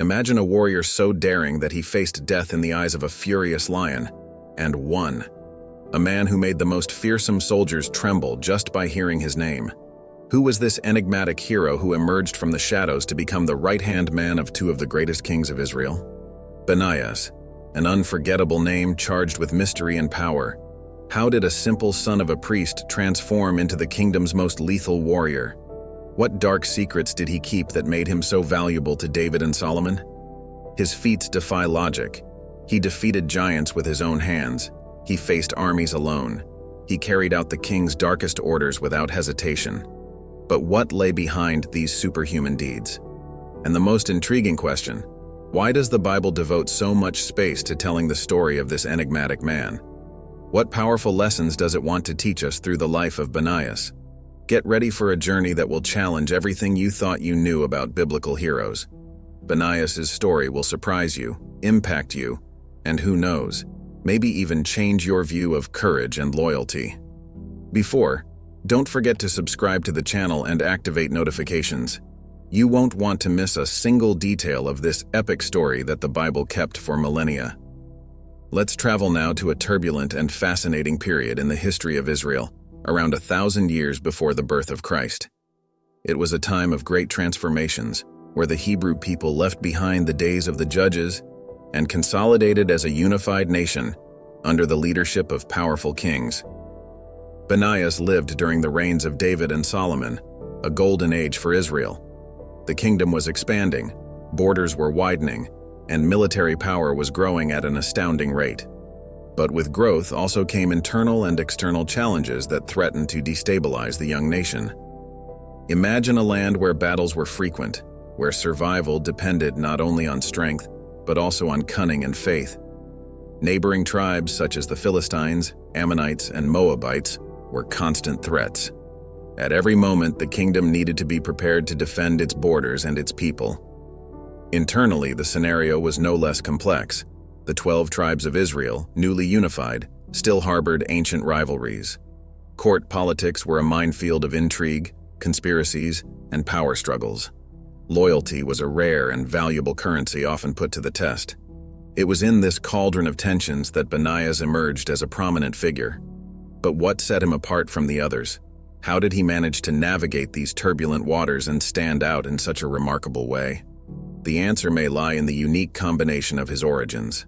Imagine a warrior so daring that he faced death in the eyes of a furious lion, and won. A man who made the most fearsome soldiers tremble just by hearing his name. Who was this enigmatic hero who emerged from the shadows to become the right-hand man of two of the greatest kings of Israel? Benaiah, an unforgettable name charged with mystery and power. How did a simple son of a priest transform into the kingdom's most lethal warrior? What dark secrets did he keep that made him so valuable to David and Solomon? His feats defy logic. He defeated giants with his own hands. He faced armies alone. He carried out the king's darkest orders without hesitation. But what lay behind these superhuman deeds? And the most intriguing question, why does the Bible devote so much space to telling the story of this enigmatic man? What powerful lessons does it want to teach us through the life of Benaiah? Get ready for a journey that will challenge everything you thought you knew about biblical heroes. Benaiah's story will surprise you, impact you, and who knows, maybe even change your view of courage and loyalty. Don't forget to subscribe to the channel and activate notifications. You won't want to miss a single detail of this epic story that the Bible kept for millennia. Let's travel now to a turbulent and fascinating period in the history of Israel, around 1,000 years before the birth of Christ. It was a time of great transformations, where the Hebrew people left behind the days of the judges and consolidated as a unified nation under the leadership of powerful kings. Benaiah lived during the reigns of David and Solomon, a golden age for Israel. The kingdom was expanding, borders were widening, and military power was growing at an astounding rate. But with growth also came internal and external challenges that threatened to destabilize the young nation. Imagine a land where battles were frequent, where survival depended not only on strength, but also on cunning and faith. Neighboring tribes such as the Philistines, Ammonites, and Moabites were constant threats. At every moment, the kingdom needed to be prepared to defend its borders and its people. Internally, the scenario was no less complex. The 12 tribes of Israel, newly unified, still harbored ancient rivalries. Court politics were a minefield of intrigue, conspiracies, and power struggles. Loyalty was a rare and valuable currency often put to the test. It was in this cauldron of tensions that Benaiah emerged as a prominent figure. But what set him apart from the others? How did he manage to navigate these turbulent waters and stand out in such a remarkable way? The answer may lie in the unique combination of his origins.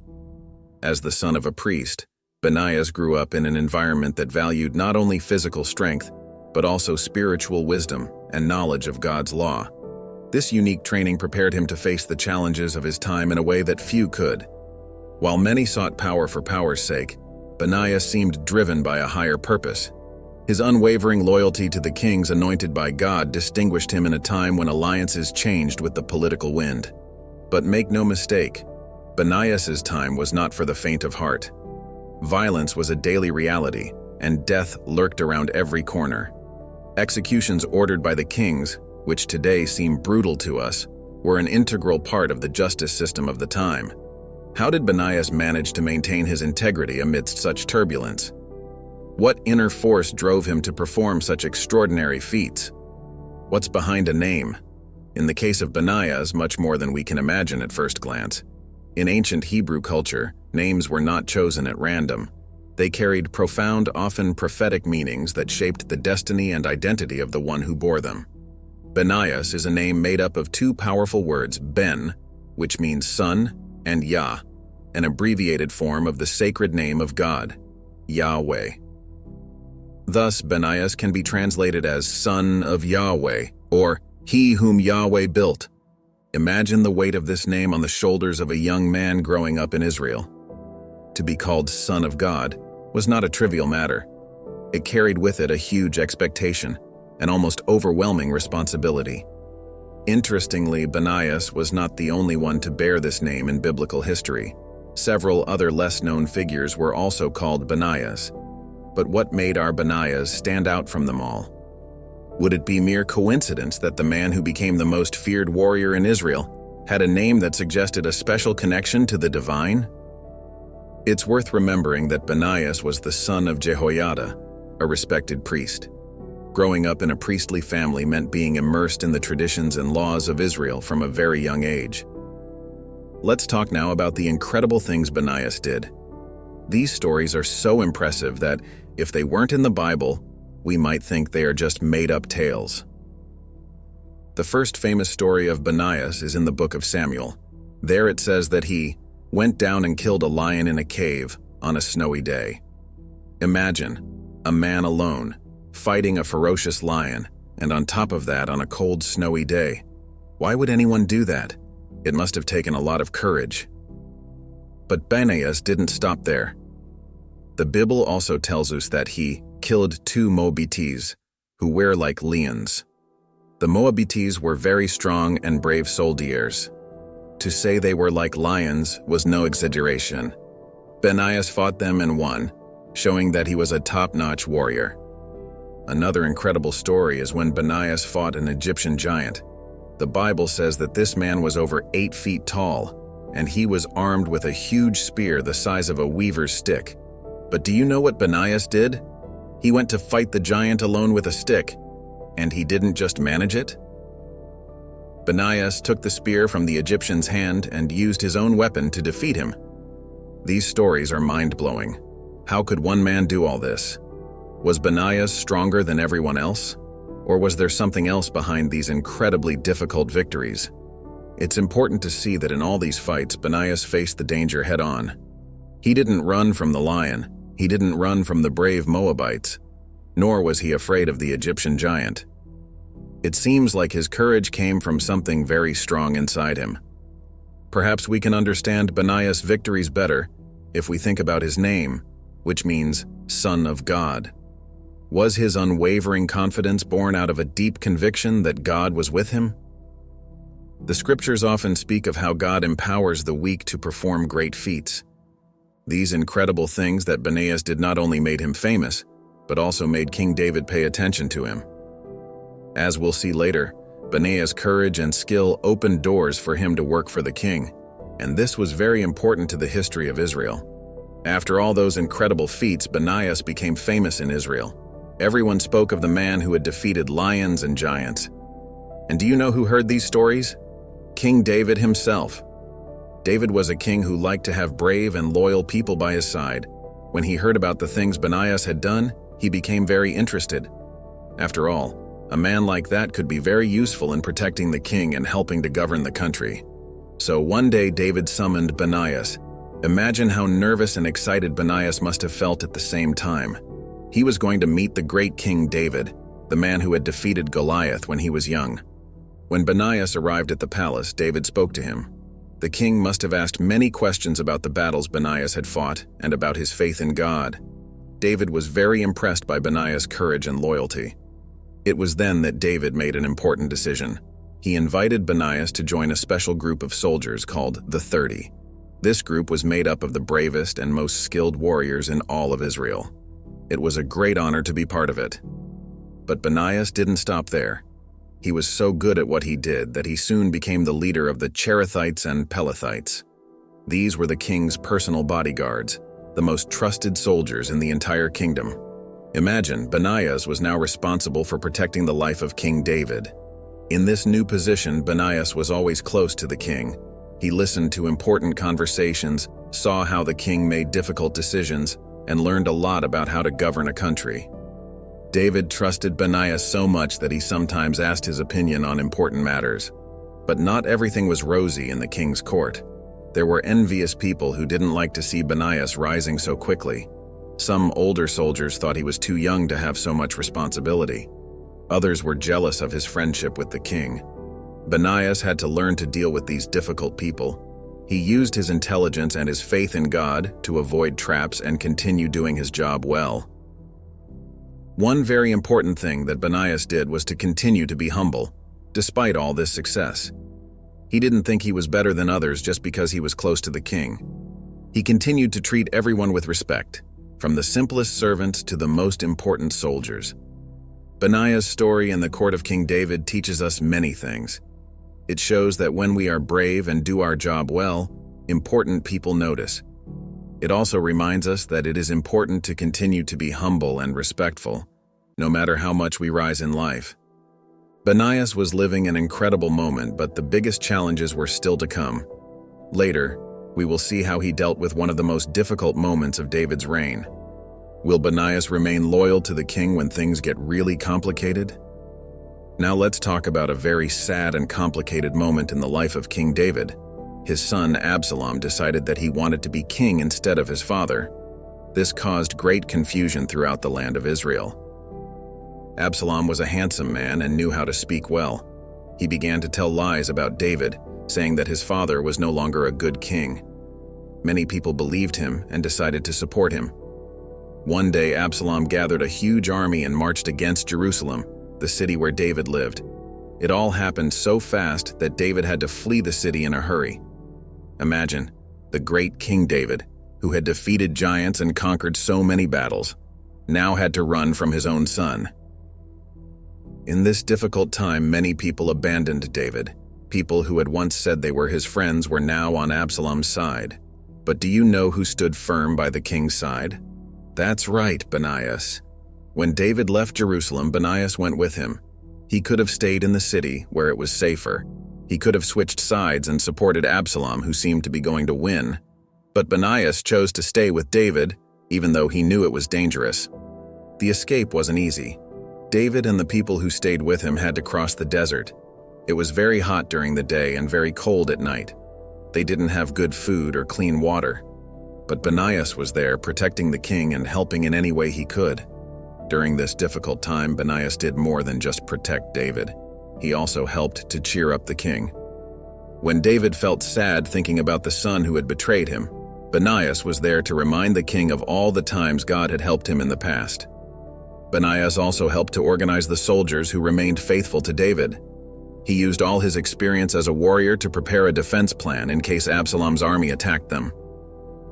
As the son of a priest, Benaiah grew up in an environment that valued not only physical strength, but also spiritual wisdom and knowledge of God's law. This unique training prepared him to face the challenges of his time in a way that few could. While many sought power for power's sake, Benaiah seemed driven by a higher purpose. His unwavering loyalty to the kings anointed by God distinguished him in a time when alliances changed with the political wind. But make no mistake, Benaiah's time was not for the faint of heart. Violence was a daily reality, and death lurked around every corner. Executions ordered by the kings, which today seem brutal to us, were an integral part of the justice system of the time. How did Benaiah manage to maintain his integrity amidst such turbulence? What inner force drove him to perform such extraordinary feats? What's behind a name? In the case of Benaiah, much more than we can imagine at first glance. In ancient Hebrew culture, names were not chosen at random. They carried profound, often prophetic meanings that shaped the destiny and identity of the one who bore them. Benaiah is a name made up of two powerful words, Ben, which means son, and Yah, an abbreviated form of the sacred name of God, Yahweh. Thus, Benaiah can be translated as Son of Yahweh, or He whom Yahweh built. Imagine the weight of this name on the shoulders of a young man growing up in Israel. To be called Son of God was not a trivial matter. It carried with it a huge expectation, an almost overwhelming responsibility. Interestingly, Benaiah was not the only one to bear this name in biblical history. Several other less-known figures were also called Benaiah. But what made our Benaiah stand out from them all? Would it be mere coincidence that the man who became the most feared warrior in Israel had a name that suggested a special connection to the divine? It's worth remembering that Benaiah was the son of Jehoiada, a respected priest. Growing up in a priestly family meant being immersed in the traditions and laws of Israel from a very young age. Let's talk now about the incredible things Benaiah did. These stories are so impressive that, if they weren't in the Bible, we might think they are just made-up tales. The first famous story of Benaiah is in the book of Samuel. There it says that he went down and killed a lion in a cave on a snowy day. Imagine, a man alone, fighting a ferocious lion, and on top of that on a cold, snowy day. Why would anyone do that? It must have taken a lot of courage. But Benaiah didn't stop there. The Bible also tells us that he killed 2 Moabites, who were like lions. The Moabites were very strong and brave soldiers. To say they were like lions was no exaggeration. Benaiah fought them and won, showing that he was a top-notch warrior. Another incredible story is when Benaiah fought an Egyptian giant. The Bible says that this man was over 8 feet tall, and he was armed with a huge spear the size of a weaver's stick. But do you know what Benaiah did? He went to fight the giant alone with a stick, and he didn't just manage it. Benaiah took the spear from the Egyptian's hand and used his own weapon to defeat him. These stories are mind-blowing. How could one man do all this? Was Benaiah stronger than everyone else? Or was there something else behind these incredibly difficult victories? It's important to see that in all these fights, Benaiah faced the danger head-on. He didn't run from the lion. He didn't run from the brave Moabites. Nor was he afraid of the Egyptian giant. It seems like his courage came from something very strong inside him. Perhaps we can understand Benaiah's victories better if we think about his name, which means Son of God. Was his unwavering confidence born out of a deep conviction that God was with him? The scriptures often speak of how God empowers the weak to perform great feats. These incredible things that Benaiah did not only made him famous, but also made King David pay attention to him. As we'll see later, Benaiah's courage and skill opened doors for him to work for the king, and this was very important to the history of Israel. After all those incredible feats, Benaiah became famous in Israel. Everyone spoke of the man who had defeated lions and giants. And do you know who heard these stories? King David himself. David was a king who liked to have brave and loyal people by his side. When he heard about the things Benaiah had done, he became very interested. After all, a man like that could be very useful in protecting the king and helping to govern the country. So one day David summoned Benaiah. Imagine how nervous and excited Benaiah must have felt at the same time. He was going to meet the great King David, the man who had defeated Goliath when he was young. When Benaiah arrived at the palace, David spoke to him. The king must have asked many questions about the battles Benaiah had fought and about his faith in God. David was very impressed by Benaiah's courage and loyalty. It was then that David made an important decision. He invited Benaiah to join a special group of soldiers called the 30. This group was made up of the bravest and most skilled warriors in all of Israel. It was a great honor to be part of it. But Benaiah didn't stop there. He was so good at what he did that he soon became the leader of the Cherethites and Pelethites. These were the king's personal bodyguards, the most trusted soldiers in the entire kingdom. Imagine, Benaiah was now responsible for protecting the life of King David. In this new position, Benaiah was always close to the king. He listened to important conversations, saw how the king made difficult decisions, and learned a lot about how to govern a country. David trusted Benaiah so much that he sometimes asked his opinion on important matters. But not everything was rosy in the king's court. There were envious people who didn't like to see Benaiah rising so quickly. Some older soldiers thought he was too young to have so much responsibility. Others were jealous of his friendship with the king. Benaiah had to learn to deal with these difficult people. He used his intelligence and his faith in God to avoid traps and continue doing his job well. One very important thing that Benaiah did was to continue to be humble, despite all this success. He didn't think he was better than others just because he was close to the king. He continued to treat everyone with respect, from the simplest servants to the most important soldiers. Benaiah's story in the court of King David teaches us many things. It shows that when we are brave and do our job well, important people notice. It also reminds us that it is important to continue to be humble and respectful, no matter how much we rise in life. Benaiah was living an incredible moment, but the biggest challenges were still to come. Later, we will see how he dealt with one of the most difficult moments of David's reign. Will Benaiah remain loyal to the king when things get really complicated? Now let's talk about a very sad and complicated moment in the life of King David. His son Absalom decided that he wanted to be king instead of his father. This caused great confusion throughout the land of Israel. Absalom was a handsome man and knew how to speak well. He began to tell lies about David, saying that his father was no longer a good king. Many people believed him and decided to support him. One day, Absalom gathered a huge army and marched against Jerusalem, the city where David lived. It all happened so fast that David had to flee the city in a hurry. Imagine, the great King David, who had defeated giants and conquered so many battles, now had to run from his own son. In this difficult time, many people abandoned David. People who had once said they were his friends were now on Absalom's side. But do you know who stood firm by the king's side? That's right, Benaiah. When David left Jerusalem, Benaiah went with him. He could have stayed in the city, where it was safer. He could have switched sides and supported Absalom, who seemed to be going to win. But Benaiah chose to stay with David, even though he knew it was dangerous. The escape wasn't easy. David and the people who stayed with him had to cross the desert. It was very hot during the day and very cold at night. They didn't have good food or clean water. But Benaiah was there, protecting the king and helping in any way he could. During this difficult time, Benaiah did more than just protect David. He also helped to cheer up the king. When David felt sad thinking about the son who had betrayed him, Benaiah was there to remind the king of all the times God had helped him in the past. Benaiah also helped to organize the soldiers who remained faithful to David. He used all his experience as a warrior to prepare a defense plan in case Absalom's army attacked them.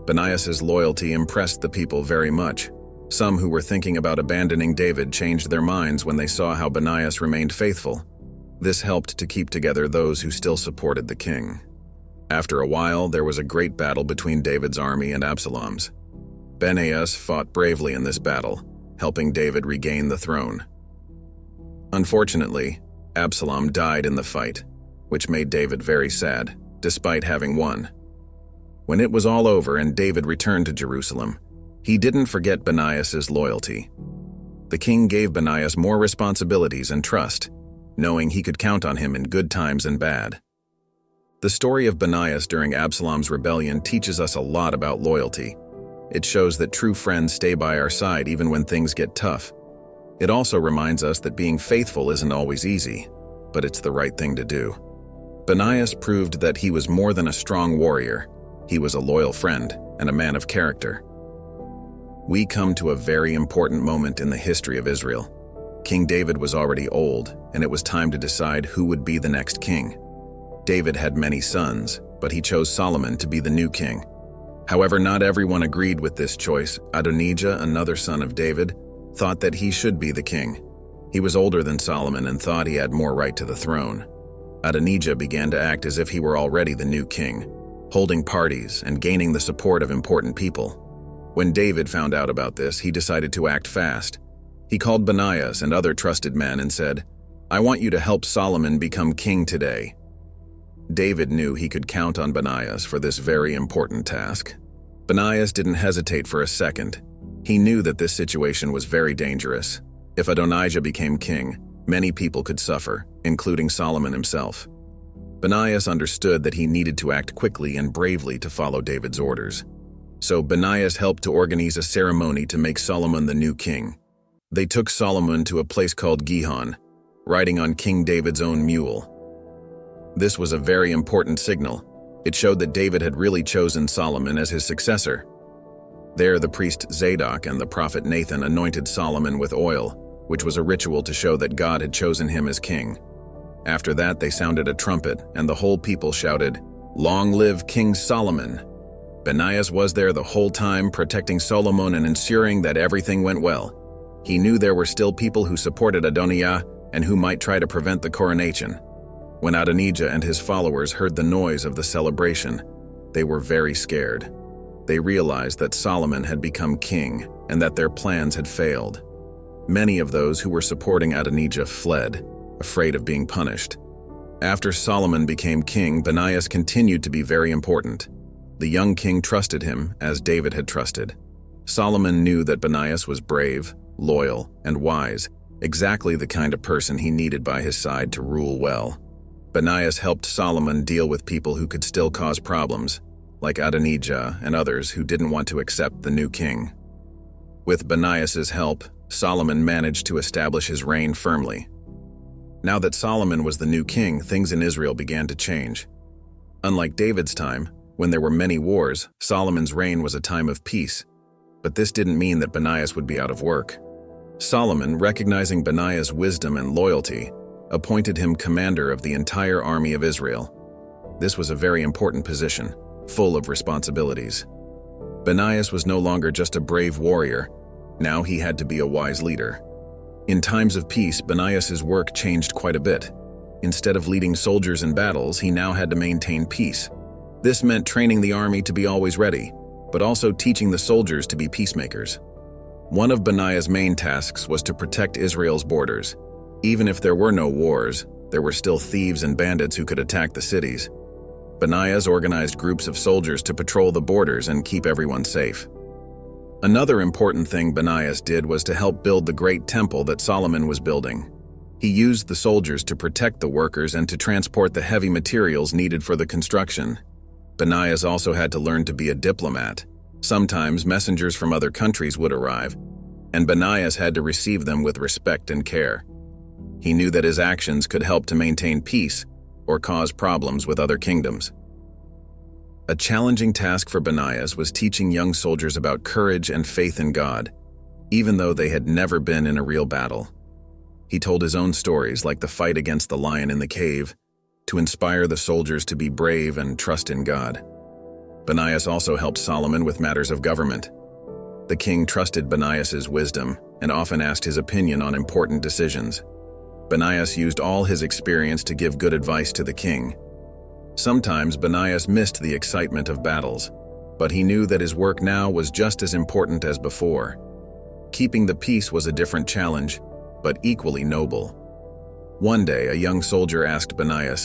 Benaiah's loyalty impressed the people very much. Some who were thinking about abandoning David changed their minds when they saw how Benaiah remained faithful. This helped to keep together those who still supported the king. After a while, there was a great battle between David's army and Absalom's. Benaiah fought bravely in this battle, helping David regain the throne. Unfortunately, Absalom died in the fight, which made David very sad, despite having won. When it was all over and David returned to Jerusalem, he didn't forget Benaiah's loyalty. The king gave Benaiah more responsibilities and trust, knowing he could count on him in good times and bad. The story of Benaiah during Absalom's rebellion teaches us a lot about loyalty. It shows that true friends stay by our side even when things get tough. It also reminds us that being faithful isn't always easy, but it's the right thing to do. Benaiah proved that he was more than a strong warrior. He was a loyal friend and a man of character. We come to a very important moment in the history of Israel. King David was already old, and it was time to decide who would be the next king. David had many sons, but he chose Solomon to be the new king. However, not everyone agreed with this choice. Adonijah, another son of David, thought that he should be the king. He was older than Solomon and thought he had more right to the throne. Adonijah began to act as if he were already the new king, holding parties and gaining the support of important people. When David found out about this, he decided to act fast. He called Benaiah and other trusted men and said, "I want you to help Solomon become king today." David knew he could count on Benaiah for this very important task. Benaiah didn't hesitate for a second. He knew that this situation was very dangerous. If Adonijah became king, many people could suffer, including Solomon himself. Benaiah understood that he needed to act quickly and bravely to follow David's orders. So Benaiah helped to organize a ceremony to make Solomon the new king. They took Solomon to a place called Gihon, riding on King David's own mule. This was a very important signal. It showed that David had really chosen Solomon as his successor. There, the priest Zadok and the prophet Nathan anointed Solomon with oil, which was a ritual to show that God had chosen him as king. After that, they sounded a trumpet, and the whole people shouted, "Long live King Solomon!" Benaiah was there the whole time, protecting Solomon and ensuring that everything went well. He knew there were still people who supported Adonijah and who might try to prevent the coronation. When Adonijah and his followers heard the noise of the celebration, they were very scared. They realized that Solomon had become king and that their plans had failed. Many of those who were supporting Adonijah fled, afraid of being punished. After Solomon became king, Benaiah continued to be very important. The young king trusted him, as David had trusted. Solomon knew that Benaiah was brave, loyal, and wise, exactly the kind of person he needed by his side to rule well. Benaiah helped Solomon deal with people who could still cause problems, like Adonijah and others who didn't want to accept the new king. With Benaiah's help, Solomon managed to establish his reign firmly. Now that Solomon was the new king, things in Israel began to change. Unlike David's time, when there were many wars, Solomon's reign was a time of peace. But this didn't mean that Benaiah would be out of work. Solomon, recognizing Benaiah's wisdom and loyalty, appointed him commander of the entire army of Israel. This was a very important position, full of responsibilities. Benaiah was no longer just a brave warrior. Now he had to be a wise leader. In times of peace, Benaiah's work changed quite a bit. Instead of leading soldiers in battles, he now had to maintain peace. This meant training the army to be always ready, but also teaching the soldiers to be peacemakers. One of Benaiah's main tasks was to protect Israel's borders. Even if there were no wars, there were still thieves and bandits who could attack the cities. Benaiah organized groups of soldiers to patrol the borders and keep everyone safe. Another important thing Benaiah did was to help build the great temple that Solomon was building. He used the soldiers to protect the workers and to transport the heavy materials needed for the construction. Benaiah also had to learn to be a diplomat. Sometimes messengers from other countries would arrive, and Benaiah had to receive them with respect and care. He knew that his actions could help to maintain peace or cause problems with other kingdoms. A challenging task for Benaiah was teaching young soldiers about courage and faith in God, even though they had never been in a real battle. He told his own stories, like the fight against the lion in the cave, to inspire the soldiers to be brave and trust in God. Benaiah also helped Solomon with matters of government. The king trusted Benaiah's wisdom and often asked his opinion on important decisions. Benaiah used all his experience to give good advice to the king. Sometimes Benaiah missed the excitement of battles, but he knew that his work now was just as important as before. Keeping the peace was a different challenge, but equally noble. One day, a young soldier asked Benaiah,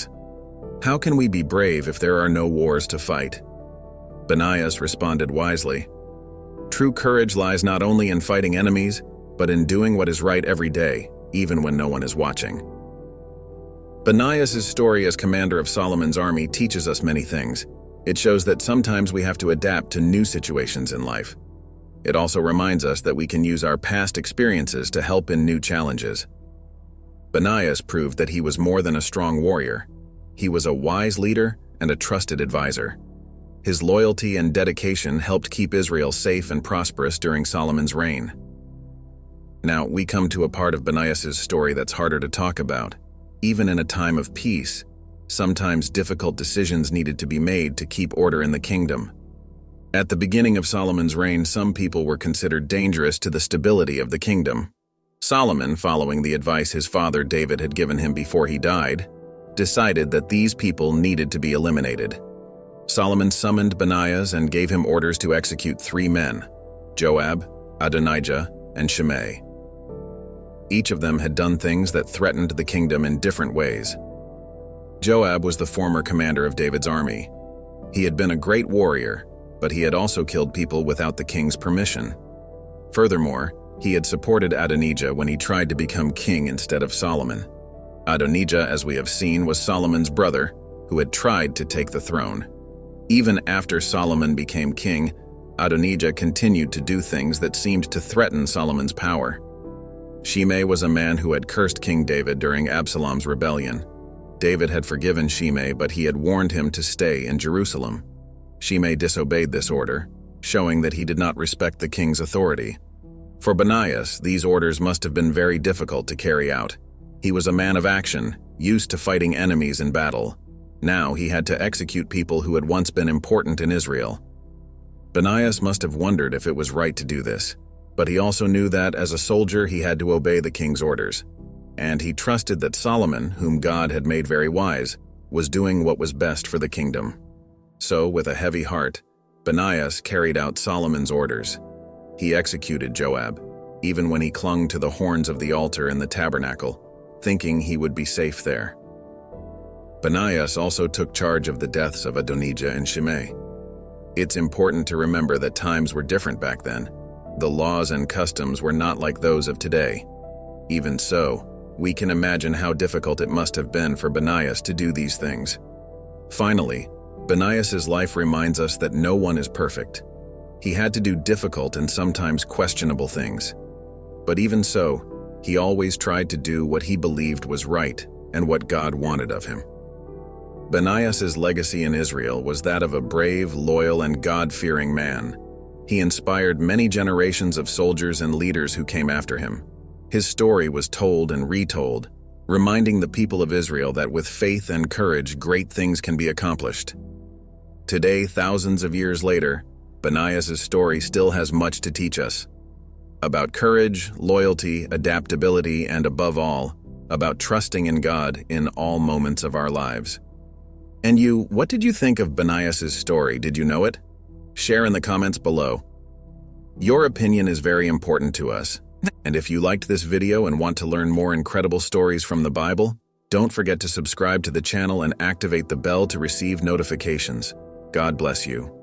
"How can we be brave if there are no wars to fight?" Benaiah responded wisely, "True courage lies not only in fighting enemies, but in doing what is right every day, even when no one is watching." Benaiah's story as commander of Solomon's army teaches us many things. It shows that sometimes we have to adapt to new situations in life. It also reminds us that we can use our past experiences to help in new challenges. Benaiah proved that he was more than a strong warrior. He was a wise leader and a trusted advisor. His loyalty and dedication helped keep Israel safe and prosperous during Solomon's reign. Now, we come to a part of Benaiah's story that's harder to talk about. Even in a time of peace, sometimes difficult decisions needed to be made to keep order in the kingdom. At the beginning of Solomon's reign, some people were considered dangerous to the stability of the kingdom. Solomon, following the advice his father David had given him before he died, decided that these people needed to be eliminated. Solomon summoned Benaiah and gave him orders to execute 3 men, Joab, Adonijah, and Shimei. Each of them had done things that threatened the kingdom in different ways. Joab was the former commander of David's army. He had been a great warrior, but he had also killed people without the king's permission. Furthermore, he had supported Adonijah when he tried to become king instead of Solomon. Adonijah, as we have seen, was Solomon's brother, who had tried to take the throne. Even after Solomon became king, Adonijah continued to do things that seemed to threaten Solomon's power. Shimei was a man who had cursed King David during Absalom's rebellion. David had forgiven Shimei, but he had warned him to stay in Jerusalem. Shimei disobeyed this order, showing that he did not respect the king's authority. For Benaiah, these orders must have been very difficult to carry out. He was a man of action, used to fighting enemies in battle. Now he had to execute people who had once been important in Israel. Benaiah must have wondered if it was right to do this, but he also knew that as a soldier he had to obey the king's orders. And he trusted that Solomon, whom God had made very wise, was doing what was best for the kingdom. So, with a heavy heart, Benaiah carried out Solomon's orders. He executed Joab, even when he clung to the horns of the altar in the tabernacle, thinking he would be safe there. Benaiah also took charge of the deaths of Adonijah and Shimei. It's important to remember that times were different back then. The laws and customs were not like those of today. Even so, we can imagine how difficult it must have been for Benaiah to do these things. Finally, Benaiah's life reminds us that no one is perfect. He had to do difficult and sometimes questionable things. But even so, he always tried to do what he believed was right and what God wanted of him. Benaiah's legacy in Israel was that of a brave, loyal, and God-fearing man. He inspired many generations of soldiers and leaders who came after him. His story was told and retold, reminding the people of Israel that with faith and courage, great things can be accomplished. Today, thousands of years later, Benaiah's story still has much to teach us. About courage, loyalty, adaptability, and above all, about trusting in God in all moments of our lives. And you, what did you think of Benaiah's story? Did you know it? Share in the comments below. Your opinion is very important to us. And if you liked this video and want to learn more incredible stories from the Bible, don't forget to subscribe to the channel and activate the bell to receive notifications. God bless you.